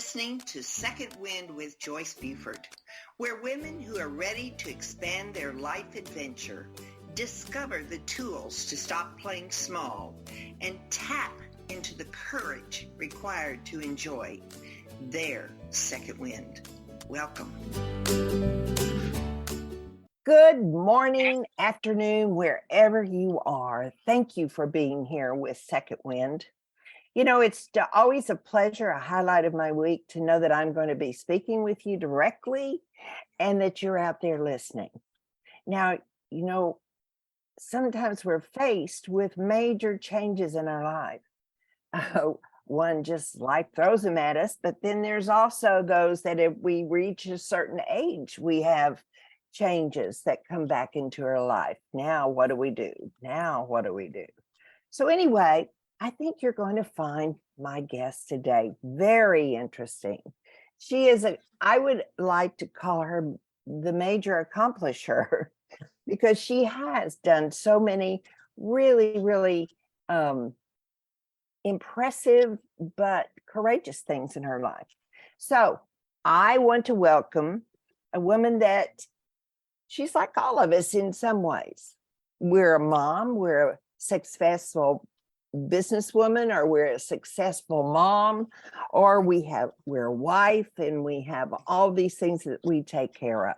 listening to Second Wind with Joyce Buford, where women who are ready to expand their life adventure discover the tools to stop playing small and tap into the courage required to enjoy their second wind. Welcome. Good morning, afternoon, wherever you are. Thank you for being here with Second Wind. You know, it's always a pleasure, a highlight of my week to know that I'm going to be speaking with you directly and that you're out there listening. Now, you know, sometimes we're faced with major changes in our life. One, just life throws them at us, but then there's also those that if we reach a certain age, we have changes that come back into our life. Now, what do we do? Now, what do we do? So anyway, I think you're going to find my guest today very interesting. She is I would like to call her the major accomplisher because she has done so many really impressive but courageous things in her life. So I want to welcome a woman that she's like all of us in some ways. We're a mom, we're a successful businesswoman, or we're a successful mom, or we're a wife and we have all these things that we take care of.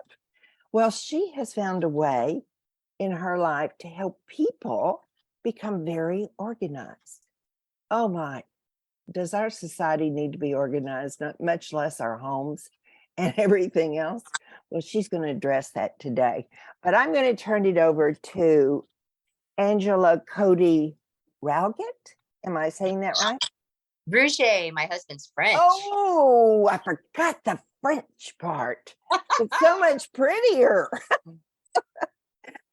Well, she has found a way in her life to help people become very organized. Oh my, does our society need to be organized, not much less our homes and everything else? Well, she's going to address that today. But I'm going to turn it over to Angela Cody-Rouget. Am I saying that right? Rouget, my husband's French. Oh, I forgot the French part. It's so much prettier.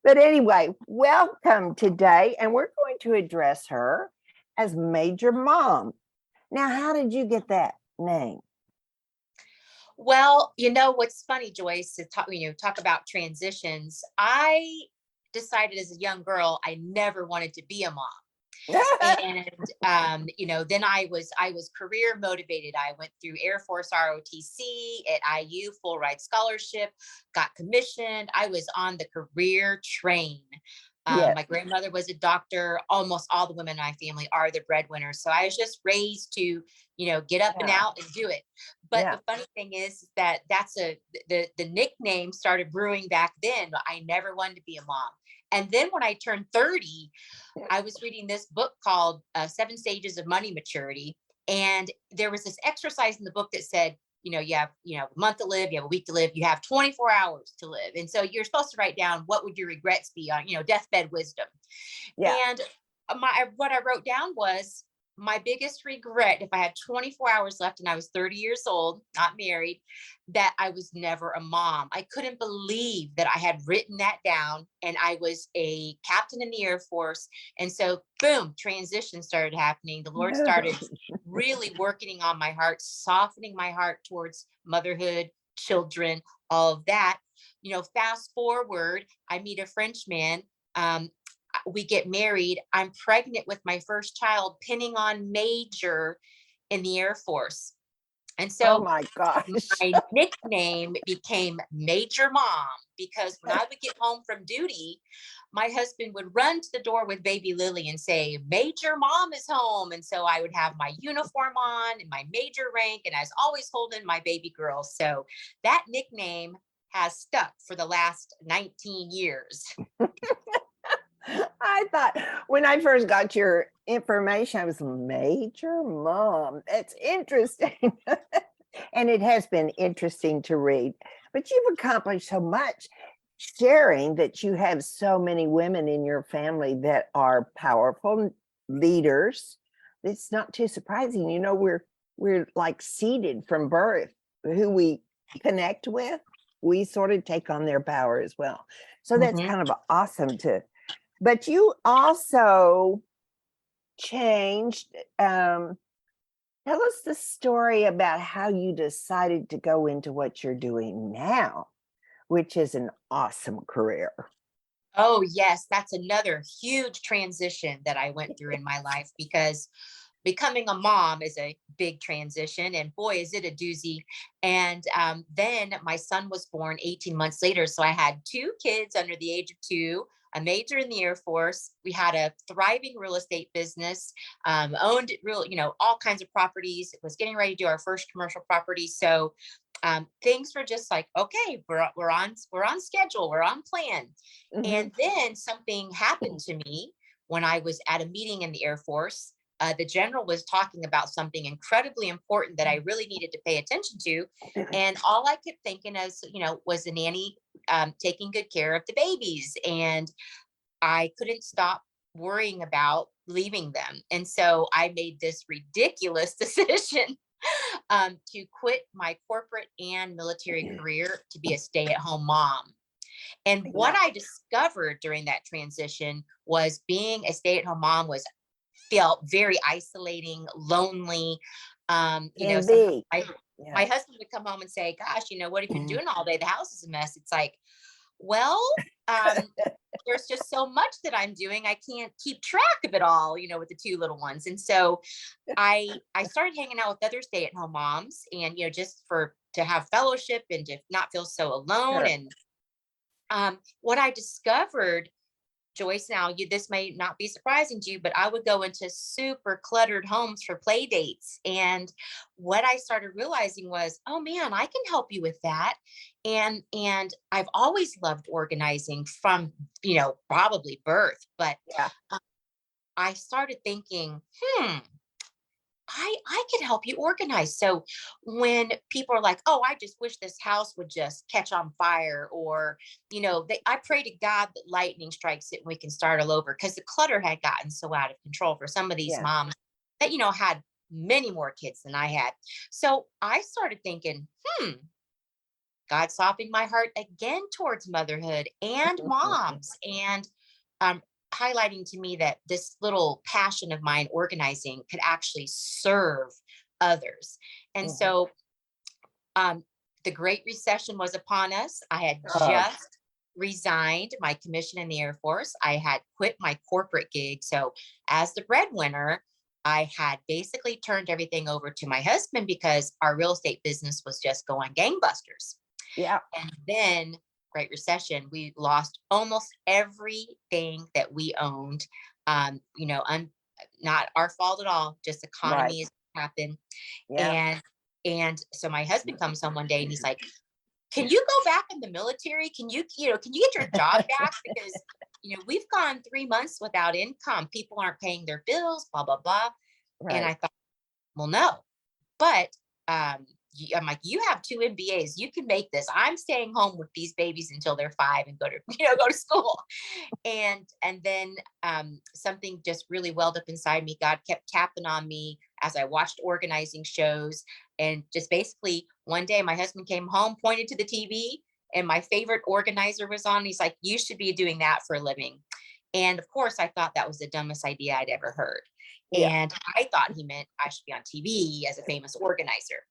But anyway, welcome today. And we're going to address her as Major Mom. Now, how did you get that name? Well, you know what's funny, Joyce, to talk about transitions. I decided as a young girl I never wanted to be a mom. And then I was career motivated. I went through Air Force ROTC at IU, full ride scholarship, got commissioned. I was on the career train. Yes. My grandmother was a doctor. Almost all the women in my family are the breadwinners. So I was just raised to, get up and out and do it. But the funny thing is that the nickname started brewing back then, but I never wanted to be a mom. And then when I turned 30, I was reading this book called 7 Stages of Money Maturity. And there was this exercise in the book that said, you have, a month to live, you have a week to live, you have 24 hours to live. And so you're supposed to write down what would your regrets be on, deathbed wisdom. Yeah. And what I wrote down was my biggest regret, if I had 24 hours left and I was 30 years old, not married, that I was never a mom. I couldn't believe that I had written that down, and I was a captain in the Air Force. And so, boom, transition started happening. The Lord started really working on my heart, softening my heart towards motherhood, children, all of that. Fast forward, I meet a French man. We get married. I'm pregnant with my first child, pinning on Major in the Air Force. And so oh my gosh, my nickname became Major Mom, because when I would get home from duty, my husband would run to the door with baby Lily and say, Major Mom is home. And so I would have my uniform on and my major rank, and I was always holding my baby girl. So that nickname has stuck for the last 19 years. I thought when I first got your information, I was Major Mom. That's interesting. And it has been interesting to read. But you've accomplished so much, sharing that you have so many women in your family that are powerful leaders. It's not too surprising. We're like seeded from birth. Who we connect with, we sort of take on their power as well. So that's kind of awesome to. But you also changed. Tell us the story about how you decided to go into what you're doing now, which is an awesome career. Oh, yes. That's another huge transition that I went through in my life, because becoming a mom is a big transition, and boy, is it a doozy. And then my son was born 18 months later. So I had 2 kids under the age of 2, a major in the Air Force. We had a thriving real estate business, owned all kinds of properties. It was getting ready to do our first commercial property. So things were just like, okay, we're on schedule, we're on plan. And then something happened to me when I was at a meeting in the Air Force. The general was talking about something incredibly important that I really needed to pay attention to. And all I kept thinking was the nanny taking good care of the babies. And I couldn't stop worrying about leaving them. And so I made this ridiculous decision to quit my corporate and military career to be a stay-at-home mom. And what I discovered during that transition was being a stay-at-home mom felt very isolating, lonely. Sometimes my husband would come home and say, gosh, what have you been doing all day? The house is a mess. It's like, well, there's just so much that I'm doing. I can't keep track of it all, with the 2 little ones. And so I started hanging out with other stay-at-home moms, and, just to have fellowship and to not feel so alone. Sure. And what I discovered, Joyce, now this may not be surprising to you, but I would go into super cluttered homes for play dates. And what I started realizing was, oh man, I can help you with that. And I've always loved organizing from, probably birth, but I started thinking, I could help you organize. So when people are like, oh, I just wish this house would just catch on fire, or, I pray to God that lightning strikes it and we can start all over, because the clutter had gotten so out of control for some of these moms that, had many more kids than I had. So I started thinking, God softening my heart again towards motherhood and moms, and highlighting to me that this little passion of mine, organizing, could actually serve others. And so the Great Recession was upon us. I had just resigned my commission in the Air Force. I had quit my corporate gig. So as the breadwinner, I had basically turned everything over to my husband because our real estate business was just going gangbusters. Yeah. And then Great Recession, we lost almost everything that we owned. Not our fault at all, just economy has happened. And so my husband comes home one day and he's like, can you go back in the military? Can you get your job back? Because, we've gone 3 months without income. People aren't paying their bills, blah, blah, blah. Right. And I thought, well, no, but I'm like, you have 2 MBAs. You can make this. I'm staying home with these babies until they're 5 and go to school. And then something just really welled up inside me. God kept tapping on me as I watched organizing shows. And just basically one day my husband came home, pointed to the TV, and my favorite organizer was on. He's like, you should be doing that for a living. And of course, I thought that was the dumbest idea I'd ever heard. And I thought he meant I should be on TV as a famous organizer.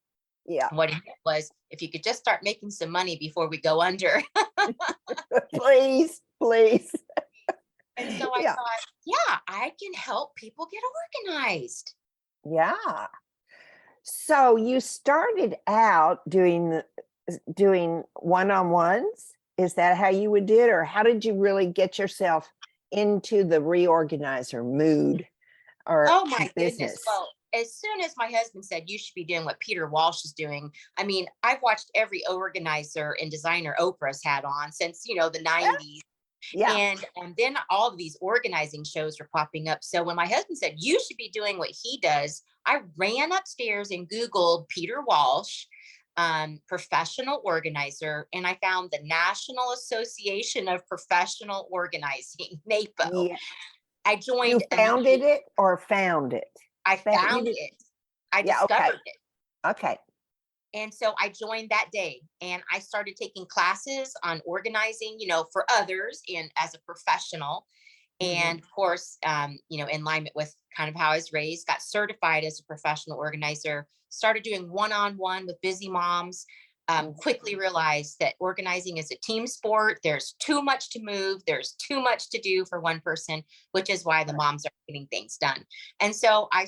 Yeah. What he meant was, if you could just start making some money before we go under. Please. And so I thought, I can help people get organized. Yeah. So you started out doing one-on-ones. Is that how you would do it? Or how did you really get yourself into the reorganizer mood or oh my business? Goodness. Well, as soon as my husband said, you should be doing what Peter Walsh is doing. I mean, I've watched every organizer and designer Oprah's had on since, the 90s. Yeah. And then all of these organizing shows were popping up. So when my husband said, you should be doing what he does, I ran upstairs and Googled Peter Walsh, professional organizer. And I found the National Association of Professional Organizing, NAPO. Yeah. I joined. You founded it or found it? I found it. I discovered it. Okay. And so I joined that day and I started taking classes on organizing, for others and as a professional. And of course, in alignment with kind of how I was raised, got certified as a professional organizer, started doing one-on-one with busy moms. quickly realized that organizing is a team sport. There's too much to move. There's too much to do for one person, which is why the moms are getting things done. And so I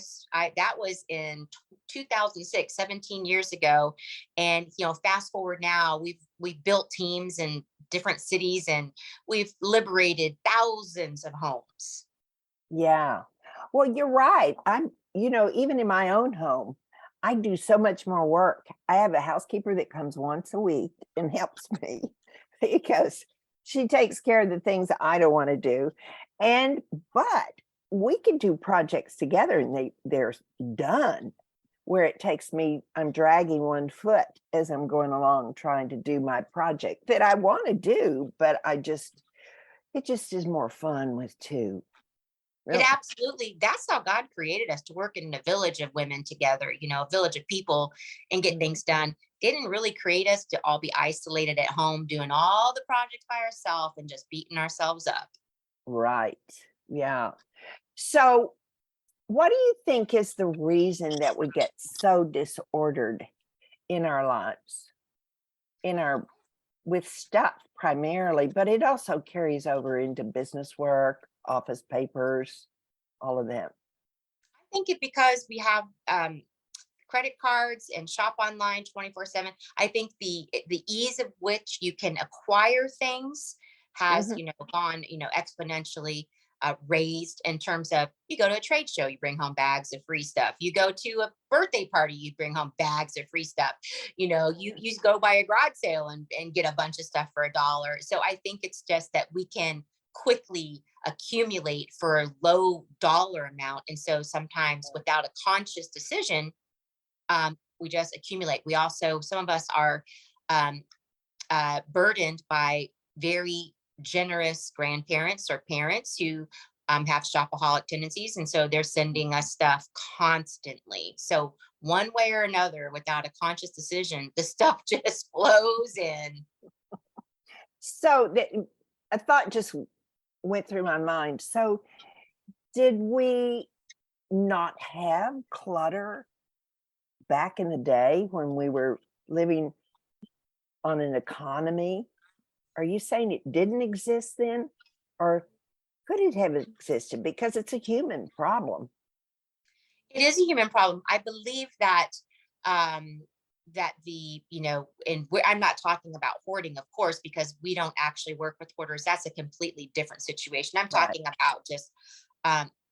that was in 2006, 17 years ago. And, fast forward now, we've built teams in different cities and we've liberated thousands of homes. Yeah. Well, you're right. Even in my own home, I do so much more work. I have a housekeeper that comes once a week and helps me because she takes care of the things that I don't want to do. But we can do projects together and they're done. Where it takes me, I'm dragging one foot as I'm going along trying to do my project that I want to do, but it just is more fun with two. Really. It absolutely, that's how God created us, to work in a village of women together, a village of people, and get things done. They didn't really create us to all be isolated at home doing all the projects by ourselves and just beating ourselves up. Right. Yeah. So what do you think is the reason that we get so disordered in our lives, with stuff primarily, but it also carries over into business work, office papers, all of that? I think it because we have credit cards and shop online 24/7. I think the ease of which you can acquire things has gone exponentially raised, in terms of, you go to a trade show, you bring home bags of free stuff. You go to a birthday party, you bring home bags of free stuff. You go by a garage sale and get a bunch of stuff for $1. So I think it's just that we can quickly accumulate for a low dollar amount, and so sometimes without a conscious decision, we just accumulate. We also, some of us are burdened by very generous grandparents or parents who have shopaholic tendencies, and so they're sending us stuff constantly. So one way or another, without a conscious decision, the stuff just flows in. So a thought just went through my mind. So did we not have clutter back in the day when we were living on an economy? Are you saying it didn't exist then? Or could it have existed? Because it's a human problem. It is a human problem. I believe that that I'm not talking about hoarding, of course, because we don't actually work with hoarders. That's a completely different situation. I'm talking about just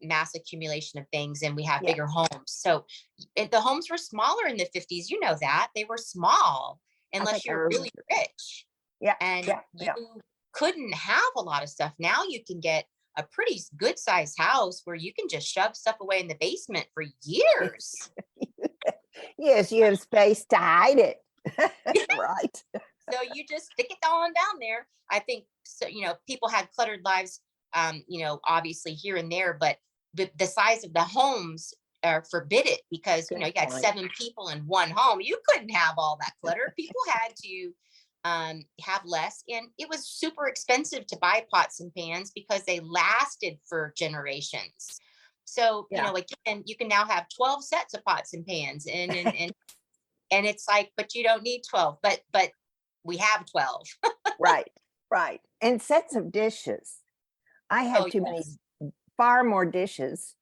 mass accumulation of things, and we have bigger homes. So the homes were smaller in the 50s. You know that they were small unless you're really rich. And you couldn't have a lot of stuff. Now you can get a pretty good sized house where you can just shove stuff away in the basement for years. Yes, you have space to hide it. Right. So you just stick it on down there. I think so. People had cluttered lives, obviously here and there, but the size of the homes forbid it, because you got 7 people in one home. You couldn't have all that clutter. People had to have less, and it was super expensive to buy pots and pans because they lasted for generations. So again, you can now have 12 sets of pots and pans, and it's like, but you don't need 12, but we have 12. Right. And sets of dishes. I have too many, far more dishes,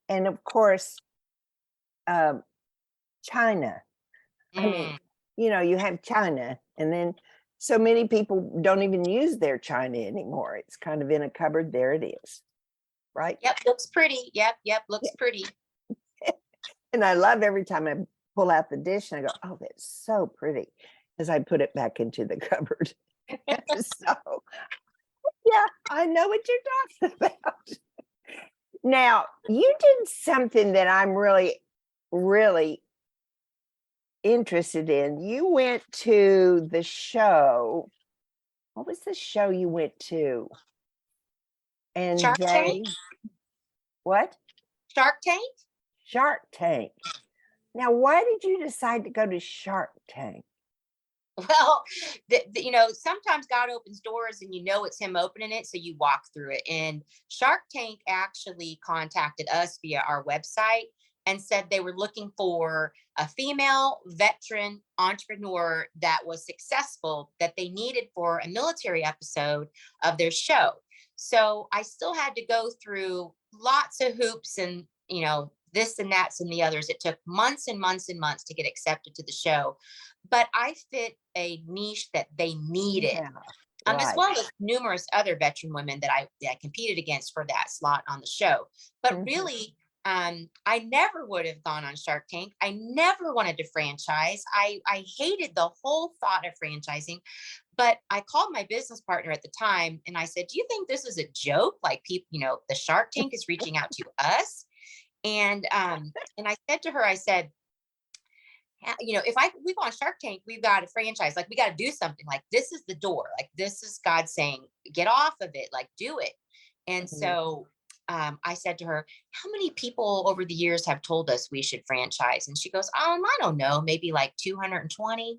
and of course china. I mean, you have china, and then so many people don't even use their china anymore. It's kind of in a cupboard. There it is. Right. Yep. Looks pretty. Yep. Looks pretty. And I love every time I pull out the dish and I go, oh, that's so pretty, as I put it back into the cupboard. So yeah, I know what you're talking about. Now, you did something that I'm really, really interested in. You went to the show. What was the show you went to? And Shark Tank? What? Shark Tank? Shark Tank. Now, why did you decide to go to Shark Tank? Well, sometimes God opens doors and it's him opening it, so you walk through it. And Shark Tank actually contacted us via our website, and said they were looking for a female veteran entrepreneur that was successful that they needed for a military episode of their show. So I still had to go through lots of hoops and, this and that's and the others. It took months and months and months to get accepted to the show, but I fit a niche that they needed. Yeah, As right. well as numerous other veteran women that I competed against for that slot on the show. But really, I never would have gone on Shark Tank. I never wanted to franchise. I hated the whole thought of franchising. But I called my business partner at the time and I said, "Do you think this is a joke? Like people, the Shark Tank is reaching out to us." And I said to her, I said, if we go on Shark Tank, we've got a franchise, like we got to do something, like this is the door, like this is God saying, get off of it, like do it. And so I said to her, how many people over the years have told us we should franchise? And she goes, I don't know, maybe like 220.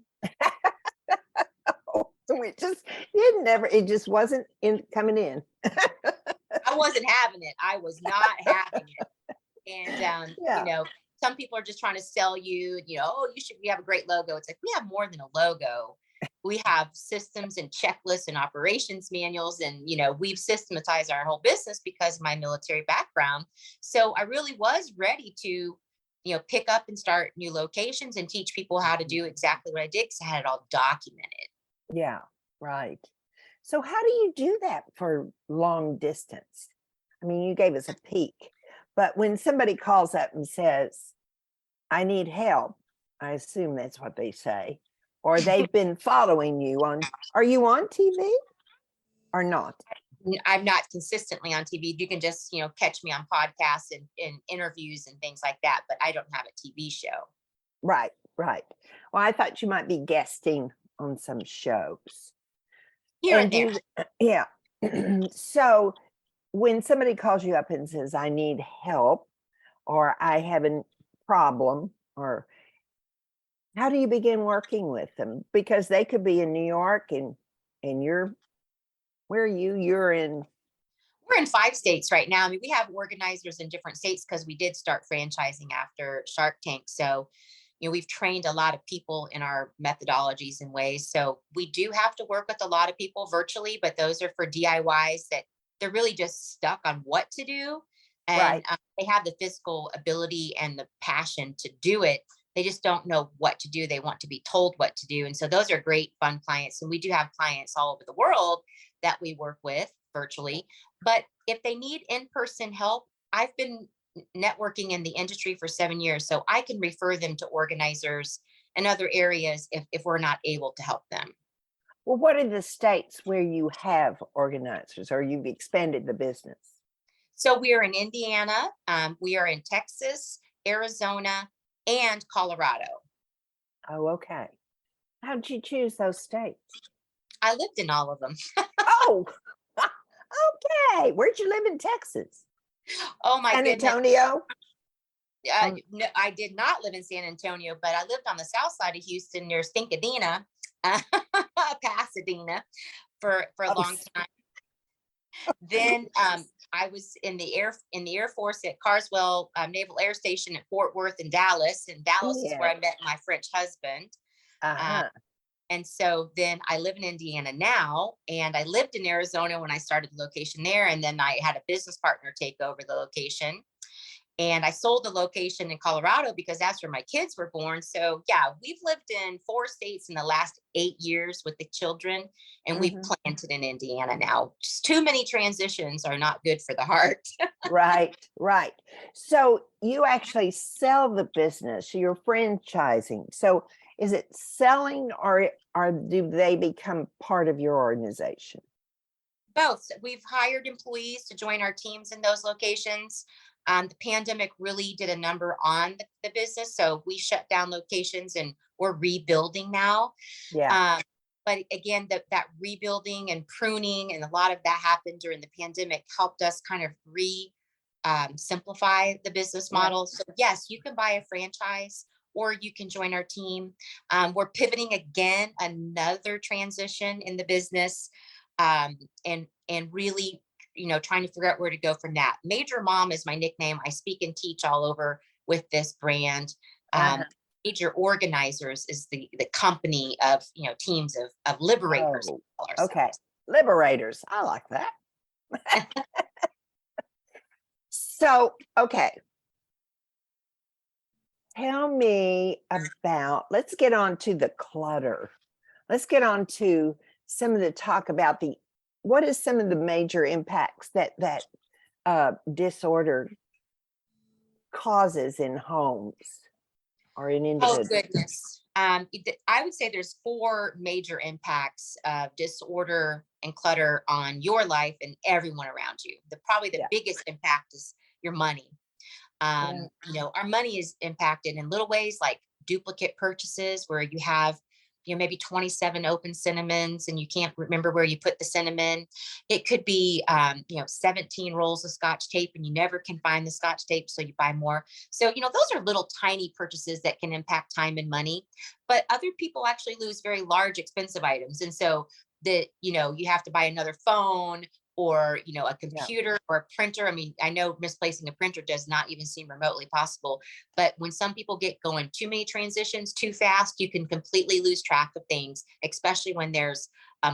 So it just wasn't coming in. I wasn't having it. I was not having it. And, some people are just trying to sell you, we have a great logo. It's like, we have more than a logo. We have systems and checklists and operations manuals. And, we've systematized our whole business because of my military background. So I really was ready to, pick up and start new locations and teach people how to do exactly what I did because I had it all documented. Yeah, right. So how do you do that for long distance? I mean, you gave us a peek, but when somebody calls up and says, I need help, I assume that's what they say, or they've been following you are you on TV or not? I'm not consistently on TV. You can just, catch me on podcasts and interviews and things like that, but I don't have a TV show. Right. Well, I thought you might be guesting on some shows. Here and there. Yeah. So when somebody calls you up and says, I need help, or I have a problem, or how do you begin working with them? Because they could be in New York and where are you? We're in 5 states right now. I mean, we have organizers in different states because we did start franchising after Shark Tank. So, we've trained a lot of people in our methodologies and ways. So we do have to work with a lot of people virtually, but those are for DIYs that they're really just stuck on what to do. And they have the physical ability and the passion to do it. They just don't know what to do. They want to be told what to do. And so those are great, fun clients. And we do have clients all over the world that we work with virtually. But if they need in-person help, I've been networking in the industry for 7 years. So I can refer them to organizers and other areas if we're not able to help them. Well, what are the states where you have organizers or you've expanded the business? So we are in Indiana, we are in Texas, Arizona, and Colorado. Oh, okay. How did you choose those states? I lived in all of them. Oh, okay. Where'd you live in Texas? Oh my goodness. San Antonio? No, I did not live in San Antonio, but I lived on the south side of Houston near Stinkadena, Pasadena, for a long time. Then I was in the Air Force at Carswell Naval Air Station at Fort Worth in Dallas. And Dallas is where I met my French husband. And so then I live in Indiana now, and I lived in Arizona when I started the location there. And then I had a business partner take over the location. And I sold the location in Colorado because that's where my kids were born. So yeah, we've lived in 4 states in the last 8 years with the children, and we've planted in Indiana now. Just too many transitions are not good for the heart. Right. So you actually sell the business, you're franchising. So is it selling or do they become part of your organization? Both. We've hired employees to join our teams in those locations. The pandemic really did a number on the business. So we shut down locations and we're rebuilding now. Yeah. But again, that rebuilding and pruning and a lot of that happened during the pandemic helped us kind of simplify the business model. So yes, you can buy a franchise or you can join our team. We're pivoting again, another transition in the business, and really, trying to figure out where to go from that. Major Mom is my nickname. I speak and teach all over with this brand. Major Organizers is the company of, teams of liberators. Oh, okay. Liberators. I like that. So, okay. Tell me about, let's get on to the clutter. Let's get on to some of the talk about what is some of the major impacts that disorder causes in homes or in individuals? Oh, goodness. I would say there's 4 major impacts of disorder and clutter on your life and everyone around you. Probably the biggest impact is your money. Our money is impacted in little ways, like duplicate purchases, where you have, maybe 27 open cinnamons and you can't remember where you put the cinnamon. It could be, 17 rolls of Scotch tape and you never can find the Scotch tape, so you buy more. So, those are little tiny purchases that can impact time and money, but other people actually lose very large, expensive items. And so you have to buy another phone, or a computer or a printer. I mean, I know misplacing a printer does not even seem remotely possible, but when some people get going too many transitions too fast, you can completely lose track of things, especially when there's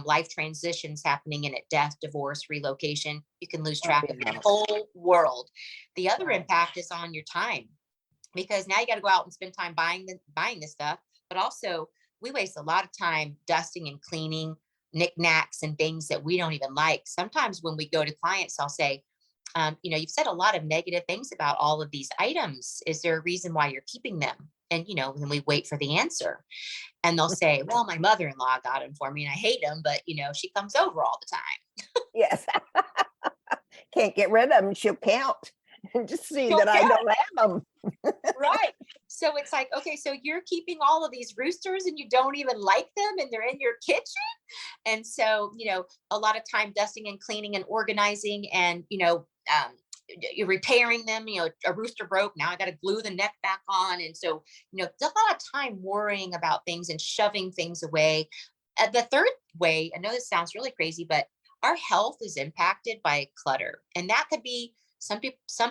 life transitions happening in it, death, divorce, relocation. You can lose track of the whole world. The other impact is on your time, because now you got to go out and spend time buying this stuff, but also we waste a lot of time dusting and cleaning knickknacks and things that we don't even like. Sometimes when we go to clients, I'll say, you've said a lot of negative things about all of these items. Is there a reason why you're keeping them? And, then we wait for the answer. And they'll say, well, my mother-in-law got them for me and I hate them, but, she comes over all the time. Yes. Can't get rid of them. She'll count and just see that I don't have them. Right. So it's like, okay, so you're keeping all of these roosters and you don't even like them and they're in your kitchen. And so, a lot of time dusting and cleaning and organizing and, you're repairing them. A rooster broke. Now I got to glue the neck back on. And so, there's a lot of time worrying about things and shoving things away. The third way, I know this sounds really crazy, but our health is impacted by clutter. And that could be, some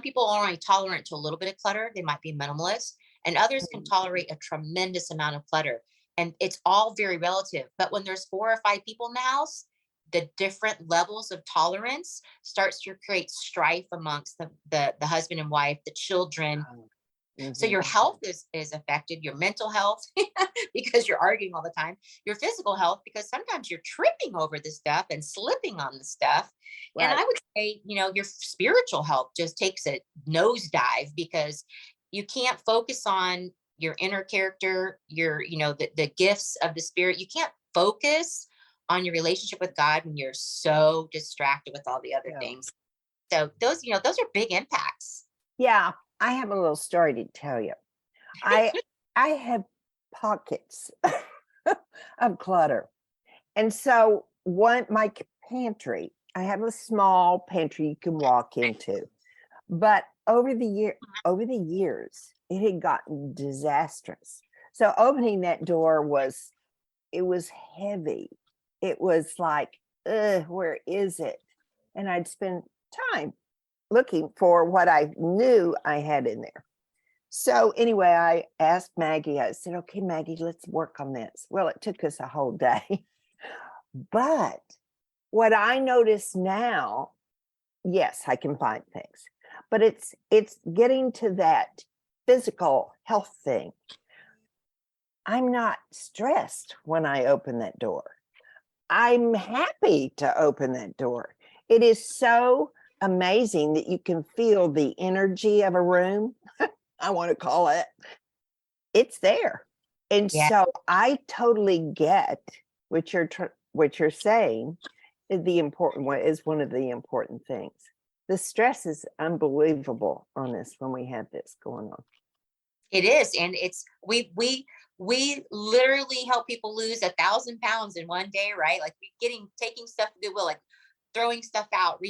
people are only tolerant to a little bit of clutter. They might be minimalist, and others can tolerate a tremendous amount of clutter. And it's all very relative. But when there's 4 or 5 people in the house, the different levels of tolerance starts to create strife amongst the husband and wife, the children. So your health is affected, your mental health, because you're arguing all the time, your physical health, because sometimes you're tripping over the stuff and slipping on the stuff. Right. And I would say, your spiritual health just takes a nosedive, because you can't focus on your inner character, your, the gifts of the spirit. You can't focus on your relationship with God when you're so distracted with all the other things. So those are big impacts. Yeah. I have a little story to tell you. I have pockets of clutter. And so my pantry, I have a small pantry you can walk into. But over the years, it had gotten disastrous. So opening that door was heavy. It was like, where is it? And I'd spend time looking for what I knew I had in there. So anyway, I asked Maggie, I said, okay, Maggie, let's work on this. Well, it took us a whole day. But what I notice now, yes, I can find things, but it's getting to that physical health thing. I'm not stressed when I open that door. I'm happy to open that door. It is so amazing that you can feel the energy of a room. I want to call it. It's there. And so I totally get what you're saying is one of the important things. The stress is unbelievable on this when we have this going on. It is. And it's, we literally help people lose 1,000 pounds in one day, right? Like taking stuff to Goodwill, like throwing stuff out,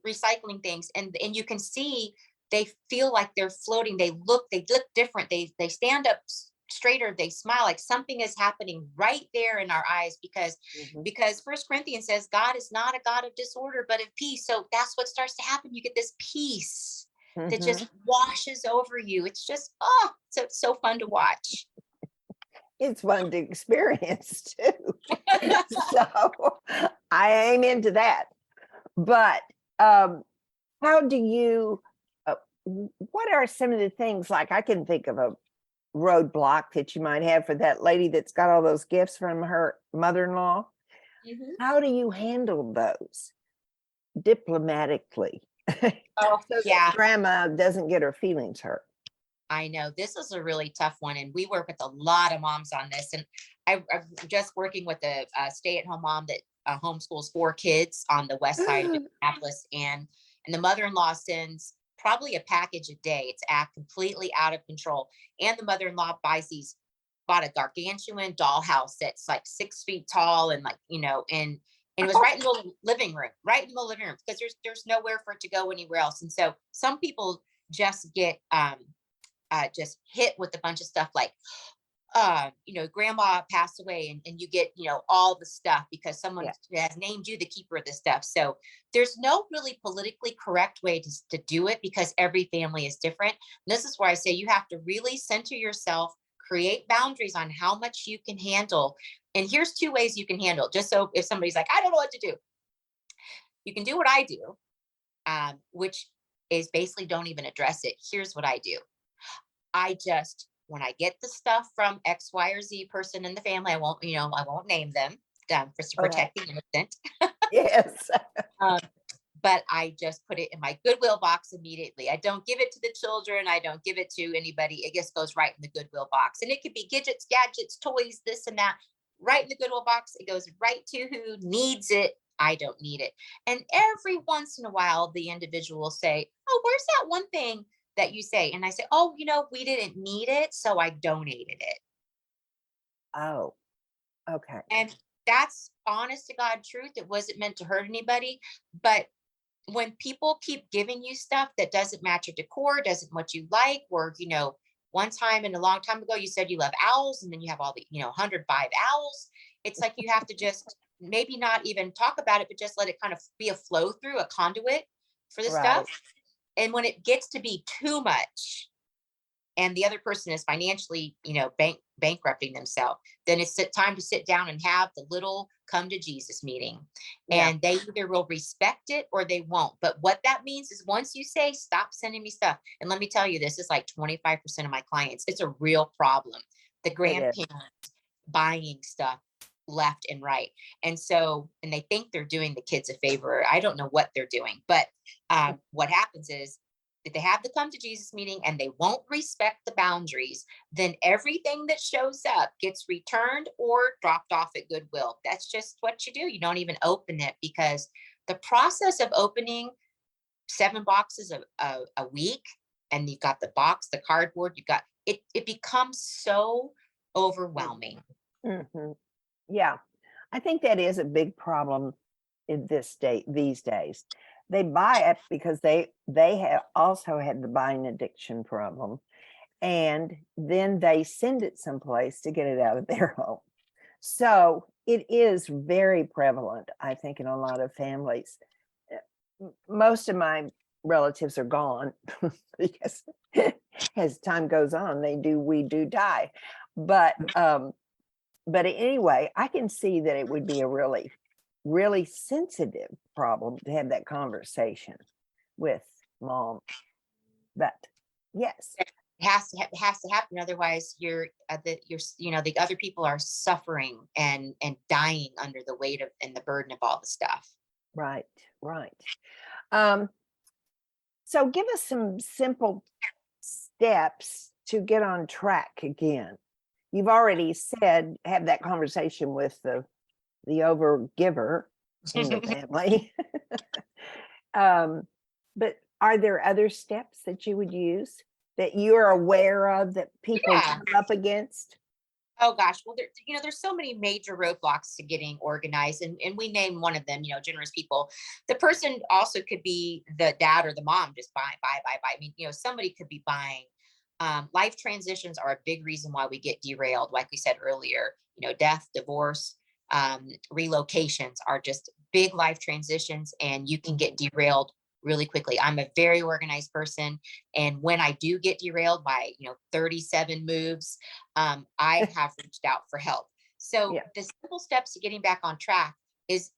recycling things. And you can see, they feel like they're floating. They look different. They stand up straighter. They smile, like something is happening right there in our eyes, because 1 Corinthians says God is not a God of disorder, but of peace. So that's what starts to happen. You get this peace. that Mm-hmm. just washes over you. It's just, oh, so fun to watch. It's fun to experience too. So I aim into that. But how do you, what are some of the things, like I can think of a roadblock that you might have for that lady that's got all those gifts from her mother-in-law? Mhm. How do you handle those diplomatically Oh, so that yeah. grandma doesn't get her feelings hurt? I know this is a really tough one, and we work with a lot of moms on this. And I'm just working with a stay-at-home mom that homeschools 4 kids on the west side of Indianapolis, and the mother-in-law sends probably a package a day. It's completely out of control. And the mother-in-law bought a gargantuan dollhouse that's like 6 feet tall, and like, and it was right in the living room, right in the living room, because there's nowhere for it to go anywhere else. And so some people just get just hit with a bunch of stuff like, grandma passed away, and you get, all the stuff because someone has named you the keeper of the stuff. So there's no really politically correct way to do it, because every family is different. And this is where I say you have to really center yourself, create boundaries on how much you can handle. And here's 2 ways you can handle it, just so if somebody's like, I don't know what to do, you can do what I do, which is basically don't even address it. Here's what I do. When I get the stuff from X, Y, or Z person in the family, I won't name them, for to Okay. protect the innocent. Yes. Um, but I just put it in my Goodwill box immediately. I don't give it to the children. I don't give it to anybody. It just goes right in the Goodwill box. And it could be gadgets, toys, this and that, right in the Goodwill box. It goes right to who needs it. I don't need it. And every once in a while, the individual will say, oh, where's that one thing that you say? And I say, oh, we didn't need it, so I donated it. Oh, okay. And that's honest to God truth. It wasn't meant to hurt anybody. But when people keep giving you stuff that doesn't match your decor, doesn't what you like, or, one time and a long time ago, you said you love owls, and then you have all the, 105 owls. It's like you have to just maybe not even talk about it, but just let it kind of be a flow through, a conduit for the Right. stuff. And when it gets to be too much, and the other person is financially, bankrupting themselves, then it's time to sit down and have the little come to Jesus meeting. Yeah. And they either will respect it or they won't. But what that means is once you say, stop sending me stuff, and let me tell you, this is like 25% of my clients, it's a real problem. The It is. grandparents buying stuff left and right. And they think they're doing the kids a favor. I don't know what they're doing, but what happens is, if they have the come to Jesus meeting and they won't respect the boundaries, then everything that shows up gets returned or dropped off at Goodwill. That's just what you do. You don't even open it, because the process of opening 7 boxes a week, and you've got the box, the cardboard, you've got it, it becomes so overwhelming. Mm-hmm. Yeah. I think that is a big problem in these days. They buy it because they have also had the buying addiction problem, and then they send it someplace to get it out of their home. So it is very prevalent, I think, in a lot of families. Most of my relatives are gone because as time goes on, we do die. But anyway, I can see that it would be a really, really sensitive problem to have that conversation with mom. But yes, It has to happen. Otherwise, the other people are suffering and dying under the weight of and the burden of all the stuff. right, right. Um, so give us some simple steps to get on track again. You've already said have that conversation with the over giver in the family. But are there other steps that you would use that you're aware of that people Yeah. come up against? Oh gosh, well, there's so many major roadblocks to getting organized, and we name one of them. Generous people. The person also could be the dad or the mom, just buy. I mean, somebody could be buying. Life transitions are a big reason why we get derailed. Like we said earlier, death, divorce, relocations are just big life transitions, and you can get derailed really quickly. I'm a very organized person. And when I do get derailed by, 37 moves, I have reached out for help. So Yeah. the simple steps to getting back on track is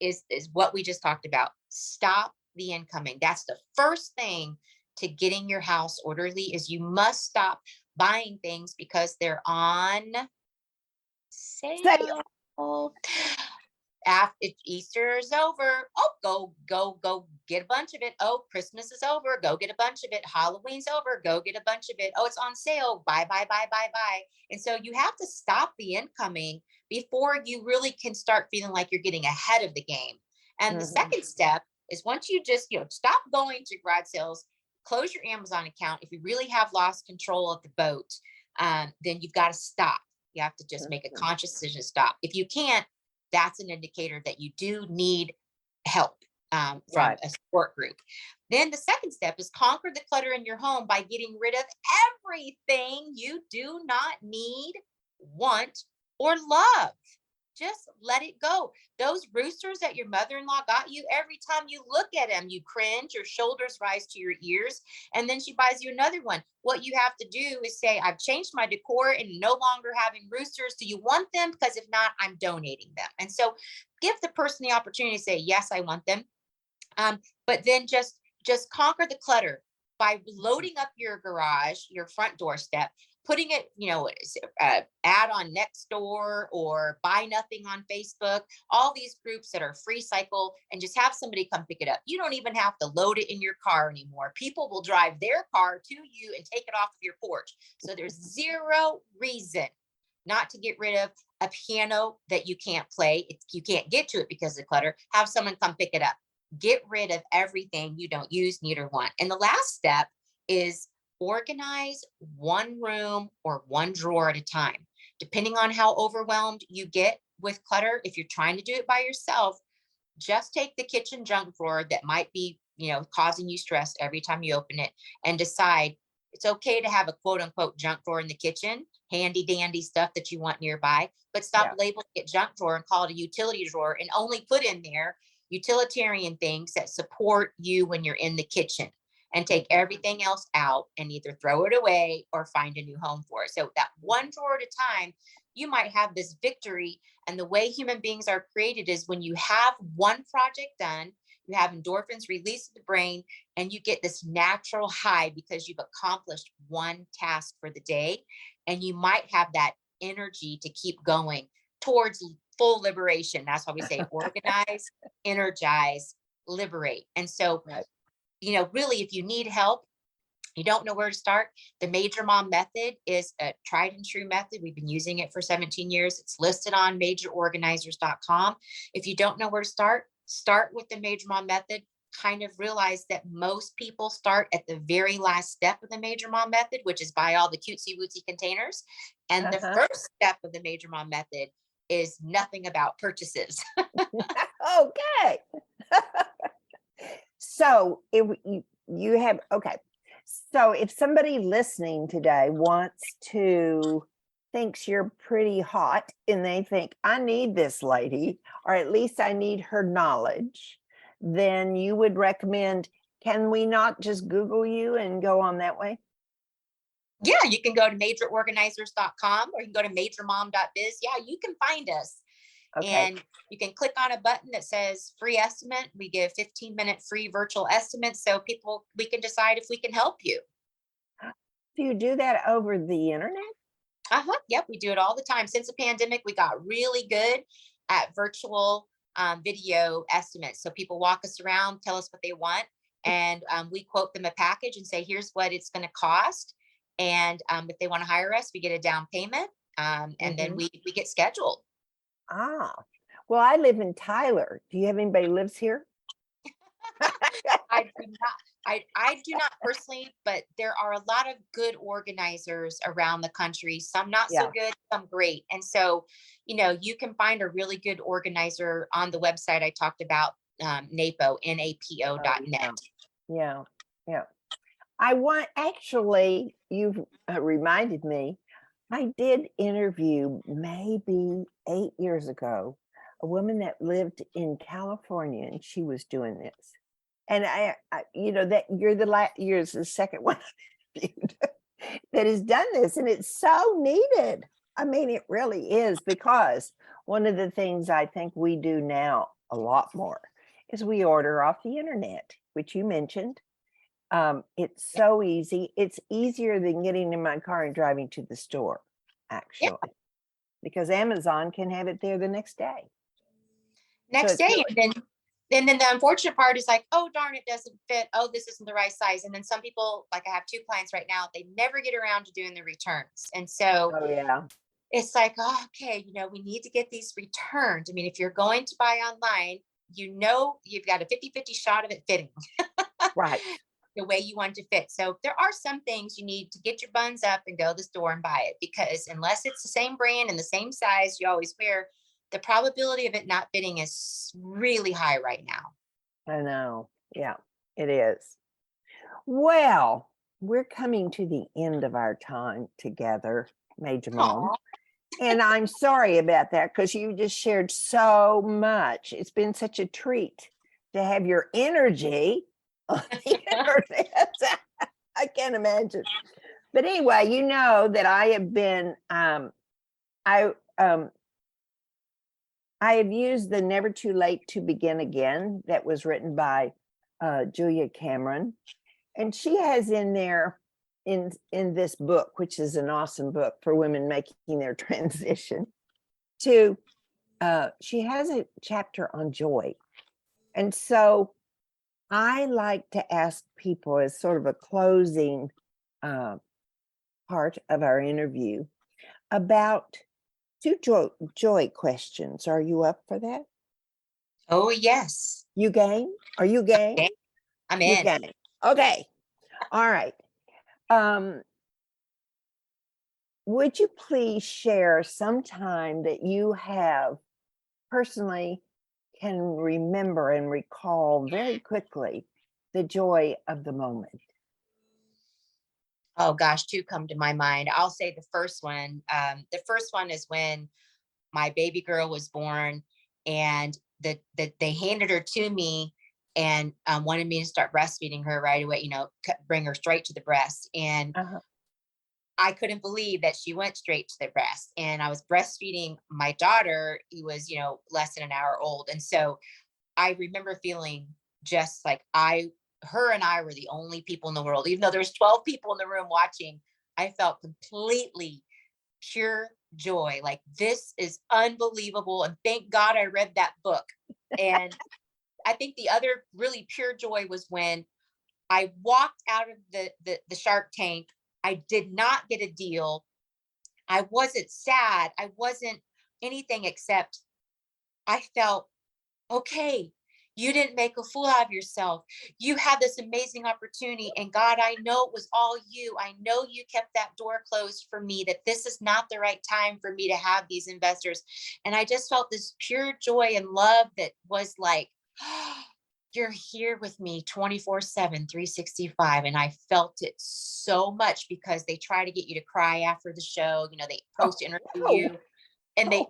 what we just talked about. Stop the incoming. That's the first thing to getting your house orderly is you must stop buying things because they're on Sale. sale. After Easter is over, oh, go get a bunch of it. Oh, Christmas is over, go get a bunch of it. Halloween's over, go get a bunch of it. Oh, it's on sale, buy, buy, buy, buy, buy. And so you have to stop the incoming before you really can start feeling like you're getting ahead of the game. And the second step is once you just stop going to garage sales, close your Amazon account. If you really have lost control of the boat, then you've got to stop. You have to just make a conscious decision to stop. If you can't, that's an indicator that you do need help from a support group. Then the second step is conquer the clutter in your home by getting rid of everything you do not need, want, or love. Just let it go. Those roosters that your mother-in-law got you, every time you look at them, you cringe, your shoulders rise to your ears, and then she buys you another one. What you have to do is say, I've changed my decor and no longer having roosters. Do you want them? Because if not, I'm donating them. And so give the person the opportunity to say, yes, I want them. But then just conquer the clutter by loading up your garage, your front doorstep, putting it, ad on Nextdoor or buy nothing on Facebook, all these groups that are free cycle, and just have somebody come pick it up. You don't even have to load it in your car anymore. People will drive their car to you and take it off of your porch. So there's zero reason not to get rid of a piano that you can't play. If you can't get to it because of clutter, have someone come pick it up. Get rid of everything you don't use, need, or want. And the last step is organize one room or one drawer at a time. Depending on how overwhelmed you get with clutter, if you're trying to do it by yourself, just take the kitchen junk drawer that might be, causing you stress every time you open it and decide it's okay to have a quote unquote junk drawer in the kitchen, handy dandy stuff that you want nearby, but stop labeling it junk drawer and call it a utility drawer and only put in there utilitarian things that support you when you're in the kitchen, and take everything else out and either throw it away or find a new home for it. So that one drawer at a time, you might have this victory. And the way human beings are created is when you have one project done, you have endorphins released to the brain, and you get this natural high because you've accomplished one task for the day. And you might have that energy to keep going towards full liberation. That's why we say organize, energize, liberate. And so, really, if you need help, you don't know where to start, the Major Mom method is a tried and true method. We've been using it for 17 years. It's listed on majororganizers.com. If you don't know where to start with the Major Mom method. Kind of realize that most people start at the very last step of the Major Mom method, which is buy all the cutesy wootsy containers. And the first step of the Major Mom method is nothing about purchases. Okay. So so if somebody listening today thinks you're pretty hot and they think I need this lady, or at least I need her knowledge, then you would recommend, can we not just Google you and go on that way? Yeah, you can go to majororganizers.com or you can go to majormom.biz. Yeah, you can find us. Okay. And you can click on a button that says free estimate. We give 15-minute free virtual estimates so we can decide if we can help you. Do you do that over the internet? Yep, we do it all the time. Since the pandemic, we got really good at virtual video estimates. So people walk us around, tell us what they want, and we quote them a package and say, here's what it's going to cost. And if they want to hire us, we get a down payment, and then we get scheduled. Ah, well, I live in Tyler. Do you have anybody who lives here? I do not personally, but there are a lot of good organizers around the country. Some not so good, some great. And so, you can find a really good organizer on the website I talked about, NAPO, NAPO.net. Yeah. You've reminded me, I did interview maybe 8 years ago, a woman that lived in California, and she was doing this. And you're the second one I've interviewed that has done this, and it's so needed. I mean, it really is, because one of the things I think we do now a lot more is we order off the internet, which you mentioned. It's so easy. It's easier than getting in my car and driving to the store, Yeah. actually, because Amazon can have it there the next day. Next day. And then the unfortunate part is like, oh, darn, it doesn't fit. Oh, this isn't the right size. And then some people, like I have 2 clients right now, they never get around to doing the returns. And so Oh, yeah. it's like, oh, okay, we need to get these returned. I mean, if you're going to buy online, you've got a 50-50 shot of it fitting Right. the way you want it to fit. So there are some things you need to get your buns up and go to the store and buy it, because unless it's the same brand and the same size you always wear, the probability of it not fitting is really high right now. I know. Yeah, it is. Well, we're coming to the end of our time together, Major Mom. Aw. And I'm sorry about that, because you just shared so much. It's been such a treat to have your energy on the internet. I can't imagine. But anyway, you know that I have been, I have used the Never Too Late to Begin Again that was written by Julia Cameron. And she has in there, in this book, which is an awesome book for women making their transition, to she has a chapter on joy. And so I like to ask people, as sort of a closing part of our interview, about 2 joy questions. Are you up for that? Oh, yes. You game? Are you game? Okay. I'm You in. game. Okay. All right. Would you please share some time that you have personally can remember and recall very quickly the joy of the moment? Oh gosh, 2 come to my mind. I'll say the first one. The first one is when my baby girl was born, and they handed her to me, and wanted me to start breastfeeding her right away. Bring her straight to the breast, and Uh-huh. I couldn't believe that she went straight to the breast. And I was breastfeeding my daughter, who was less than an hour old, and so I remember feeling just like her and I were the only people in the world, even though there was 12 people in the room watching. I felt completely pure joy. Like, this is unbelievable. And thank God I read that book. And I think the other really pure joy was when I walked out of the Shark Tank. I did not get a deal. I wasn't sad. I wasn't anything, except I felt, okay, you didn't make a fool out of yourself. You had this amazing opportunity. And God, I know it was all you. I know you kept that door closed for me, that this is not the right time for me to have these investors. And I just felt this pure joy and love that was like, you're here with me 24/7, 365. And I felt it so much, because they try to get you to cry after the show. They post interview you, and they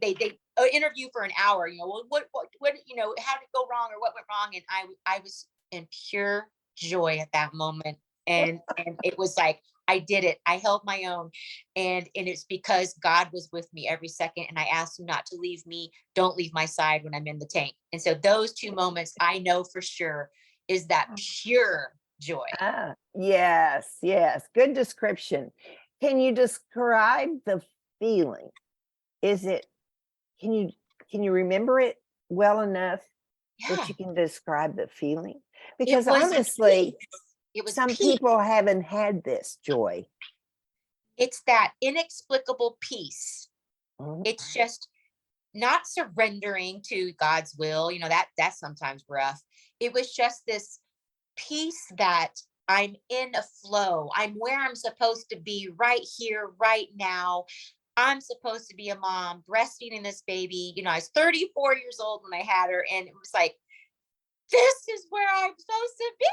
interview for an hour. Well, what how did it go wrong, or what went wrong? And I was in pure joy at that moment, and it was like, I did it. I held my own, and it's because God was with me every second, and I asked him not to leave me. Don't leave my side when I'm in the tank. And so those 2 moments, I know for sure, is that pure joy. Yes, yes. Good description. Can you describe the feeling? Can you remember it well enough Yeah, that you can describe the feeling? it Because was honestly, peace. It was some peace. people haven't had this joy. It's that inexplicable peace. Mhm. It's just not surrendering to God's will. That's sometimes rough. It was just this peace that I'm in a flow. I'm where I'm supposed to be, right here, right now. I'm supposed to be a mom breastfeeding this baby. I was 34 years old when I had her, and it was like, this is where I'm supposed to be.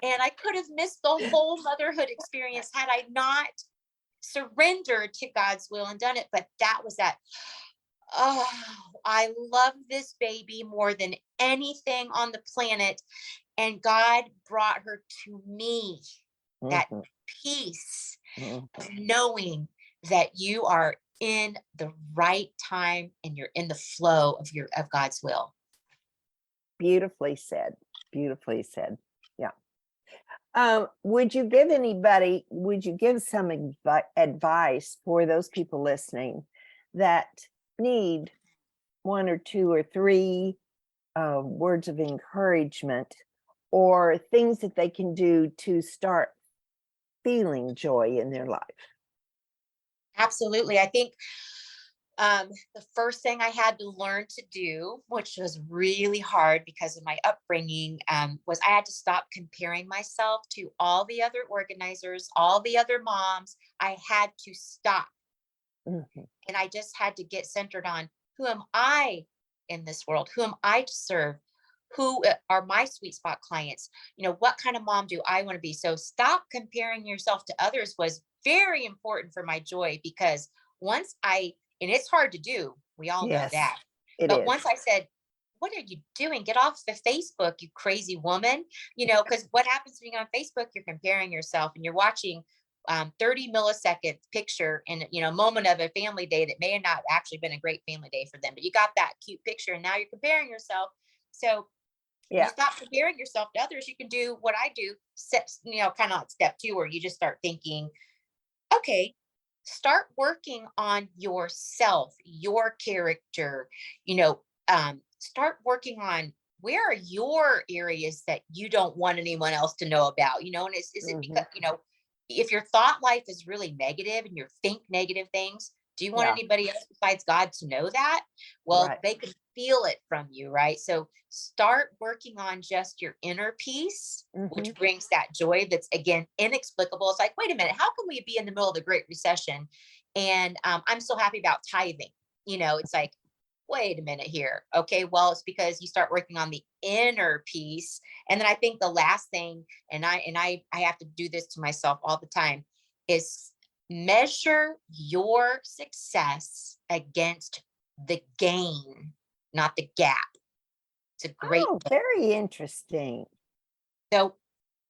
And I could have missed the whole motherhood experience had I not surrendered to God's will and done it. But that was that, oh, I love this baby more than anything on the planet. And God brought her to me. That Mhm, peace mhm. of knowing that you are in the right time and you're in the flow of God's will. Beautifully said. Beautifully said. Yeah. Would you give some advice for those people listening that need one or two or three words of encouragement or things that they can do to start feeling joy in their life? Absolutely. I think the first thing I had to learn to do, which was really hard because of my upbringing, was I had to stop comparing myself to all the other organizers, all the other moms. I had to stop. Mhm. And I just had to get centered on who am I in this world? Who am I to serve? Who are my sweet spot clients? What kind of mom do I want to be? So stop comparing yourself to others was very important for my joy because and it's hard to do, we all know Yes, that. it But is. once I said, what are you doing? Get off the Facebook, you crazy woman. Because what happens when you're on Facebook, you're comparing yourself and you're watching 30 millisecond picture in moment of a family day that may have not actually been a great family day for them, but you got that cute picture and now you're comparing yourself. So you Yeah. stop comparing yourself to others. You can do what I do, set, kind of like step two, where you just start thinking, okay, start working on yourself, your character, start working on where are your areas that you don't want anyone else to know about, and is it because, Mhm. if your thought life is really negative and you think negative things, do you want Yeah. anybody else besides God to know that? Well, Right. they can feel it from you, right? So start working on just your inner peace, which Mhm. brings that joy that's again inexplicable. It's like, wait a minute, how can we be in the middle of the Great Recession and I'm so happy about tithing? It's like, wait a minute here. Okay, well, it's because you start working on the inner peace. And then I think the last thing, and I have to do this to myself all the time, is measure your success against the gain, not the gap. It's a great Oh, book. very interesting. So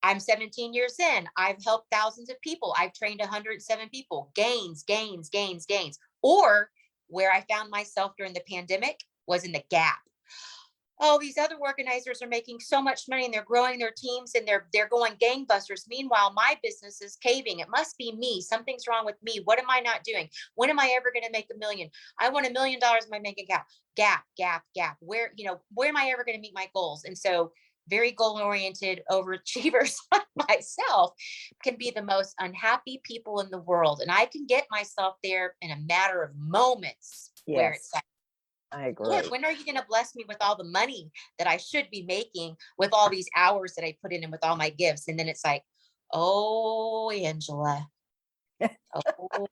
I'm 17 years in. I've helped thousands of people. I've trained 107 people. Gains, gains, gains, gains. Or where I found myself during the pandemic was in the gap. Oh, these other organizers are making so much money and they're growing their teams and they're going gangbusters. Meanwhile, my business is caving. It must be me. Something's wrong with me. What am I not doing? When am I ever going to make $1 million? I want $1 million in my bank account. Gap, gap, gap. Where am I ever going to meet my goals? And so very goal oriented overachievers like myself can be the most unhappy people in the world. And I can get myself there in a matter of moments where Yes, it's like, I Lord, agree. when are you going to bless me with all the money that I should be making with all these hours that I put in and with all my gifts? And then it's like, oh, Angela, oh,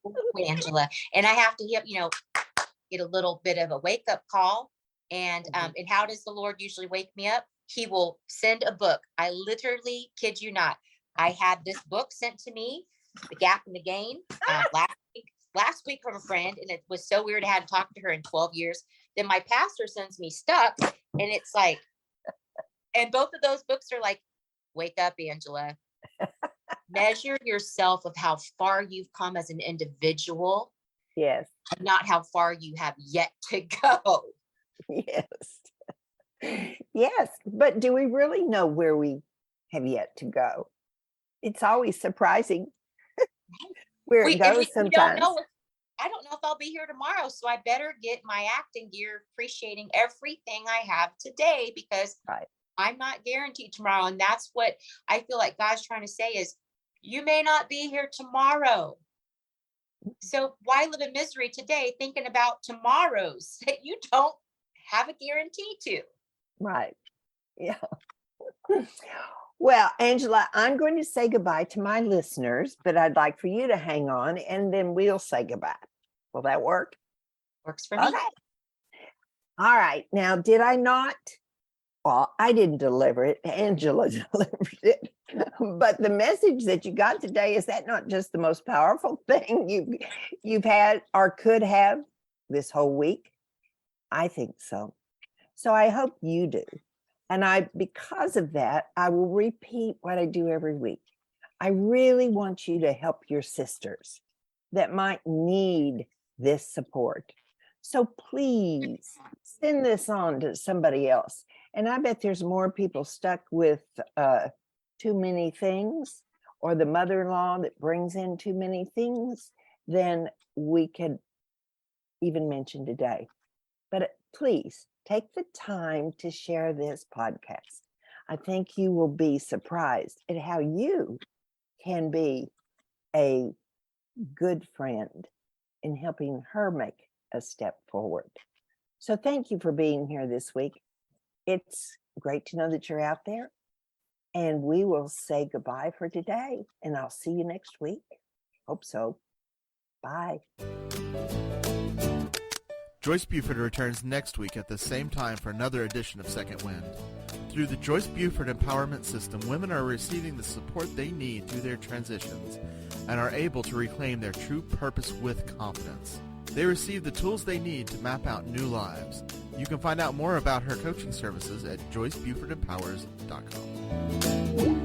Angela. And I have to, get a little bit of a wake up call. Mhm. And how does the Lord usually wake me up? He will send a book. I literally kid you not. I had this book sent to me, The Gap and the Gain, last week from a friend, and it was so weird. I hadn't talked to her in 12 years. Then my pastor sends me stuff, and it's like, and both of those books are like, wake up, Angela. Measure yourself of how far you've come as an individual, Yes, not how far you have yet to go. yes. Yes, but do we really know where we have yet to go? It's always surprising where it goes We don't sometimes. know if I don't know if I'll be here tomorrow, so I better get my acting gear, appreciating everything I have today because Right. I'm not guaranteed tomorrow. And that's what I feel like God's trying to say is you may not be here tomorrow. So why live in misery today thinking about tomorrows that you don't have a guarantee to? Right. Yeah. Well, Angela, I'm going to say goodbye to my listeners, but I'd like for you to hang on and then we'll say goodbye. Will that work? Works for Okay. me. All right. Now, did I not? Well, I didn't deliver it. Angela delivered it. But the message that you got today, is that not just the most powerful thing you've had or could have this whole week? I think so. So I hope you do. And because of that, I will repeat what I do every week. I really want you to help your sisters that might need this support. So please send this on to somebody else. And I bet there's more people stuck with too many things, or the mother-in-law that brings in too many things than we could even mention today. But please take the time to share this podcast. I think you will be surprised at how you can be a good friend in helping her make a step forward. So thank you for being here this week. It's great to know that you're out there. And we will say goodbye for today. And I'll see you next week. Hope so. Bye. Joyce Buford returns next week at the same time for another edition of Second Wind. Through the Joyce Buford Empowerment System, women are receiving the support they need through their transitions and are able to reclaim their true purpose with confidence. They receive the tools they need to map out new lives. You can find out more about her coaching services at joycebufordempowers.com.